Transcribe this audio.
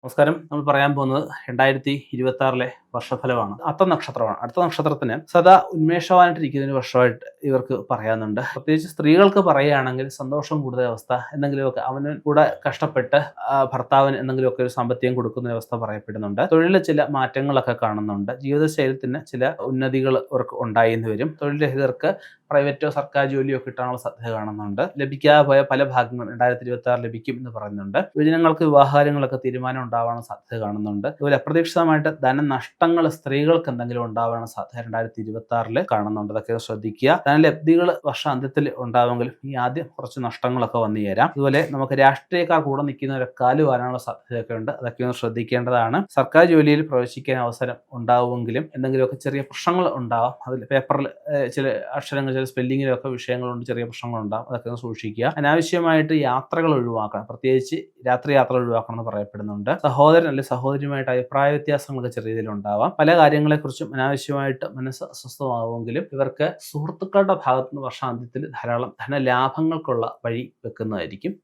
നമസ്കാരം. നമ്മൾ പറയാൻ പോകുന്നത് 2026 വർഷഫലമാണ്. അത്ത നക്ഷത്രമാണ്. അടുത്ത നക്ഷത്രത്തിന് സദാ ഉന്മേഷവാനായിട്ടിരിക്കുന്ന ഒരു വർഷമായിട്ട് ഇവർക്ക് പറയാനുണ്ട്. പ്രത്യേകിച്ച് സ്ത്രീകൾക്ക് പറയുകയാണെങ്കിൽ സന്തോഷം കൂടുതൽ അവസ്ഥ, എന്തെങ്കിലുമൊക്കെ അവന് കൂടെ കഷ്ടപ്പെട്ട് ഭർത്താവിന് എന്തെങ്കിലുമൊക്കെ ഒരു സാമ്പത്തികം കൊടുക്കുന്ന അവസ്ഥ പറയപ്പെടുന്നുണ്ട്. തൊഴിലിൽ ചില മാറ്റങ്ങളൊക്കെ കാണുന്നുണ്ട്. ജീവിതശൈലത്തിന് ചില ഉന്നതികൾ അവർക്ക് ഉണ്ടായിന്ന് വരും. തൊഴിൽ രഹിതർക്ക് പ്രൈവറ്റോ സർക്കാർ ജോലിയോ കിട്ടാനുള്ള സാധ്യത കാണുന്നുണ്ട്. ലഭിക്കാതെ പോയ പല ഭാഗങ്ങളും 2026 ലഭിക്കും എന്ന് പറയുന്നുണ്ട്. യുവജനങ്ങൾക്ക് വിവാഹകാര്യങ്ങളൊക്കെ തീരുമാനം ഉണ്ടാവാനുള്ള സാധ്യത കാണുന്നുണ്ട്. അതുപോലെ അപ്രതീക്ഷിതമായിട്ട് ധനനഷ്ടങ്ങൾ സ്ത്രീകൾക്ക് എന്തെങ്കിലും ഉണ്ടാവാനുള്ള സാധ്യത 2026 കാണുന്നുണ്ട്. അതൊക്കെ ശ്രദ്ധിക്കുക. ധനലബ്ധികൾ വർഷാന്ത്യത്തിൽ ഉണ്ടാവുമെങ്കിലും ഈ ആദ്യം കുറച്ച് നഷ്ടങ്ങളൊക്കെ വന്നു ചേരാം. അതുപോലെ നമുക്ക് രാഷ്ട്രീയക്കാർ കൂടെ നിൽക്കുന്നവരെ കാല് വാരാനുള്ള സാധ്യതയൊക്കെ ഉണ്ട്. അതൊക്കെ ഒന്ന് ശ്രദ്ധിക്കേണ്ടതാണ്. സർക്കാർ ജോലിയിൽ പ്രവേശിക്കാൻ അവസരം ഉണ്ടാവുമെങ്കിലും എന്തെങ്കിലുമൊക്കെ ചെറിയ പ്രശ്നങ്ങൾ ഉണ്ടാവാം. അതിൽ പേപ്പറിൽ ചില അക്ഷരങ്ങൾ സ്പെല്ലിങ്ങിലൊക്കെ വിഷയങ്ങളുണ്ട്, ചെറിയ പ്രശ്നങ്ങളുണ്ടാകും. അതൊക്കെ ഒന്ന് സൂക്ഷിക്കുക. അനാവശ്യമായിട്ട് യാത്രകൾ ഒഴിവാക്കണം. പ്രത്യേകിച്ച് രാത്രി യാത്ര ഒഴിവാക്കണം എന്ന് പറയപ്പെടുന്നുണ്ട്. സഹോദരൻ അല്ലെങ്കിൽ സഹോദരിയുമായിട്ട് അഭിപ്രായ വ്യത്യാസങ്ങളൊക്കെ ചെറിയ രീതിയിൽ ഉണ്ടാവാം. പല കാര്യങ്ങളെക്കുറിച്ചും അനാവശ്യമായിട്ട് മനസ്സ് അസ്വസ്ഥമാവുമെങ്കിലും ഇവർക്ക് സുഹൃത്തുക്കളുടെ ഭാഗത്തുനിന്ന് വർഷാന്ത്യത്തിൽ ധാരാളം ധനലാഭങ്ങൾക്കുള്ള വഴി വെക്കുന്നതായിരിക്കും.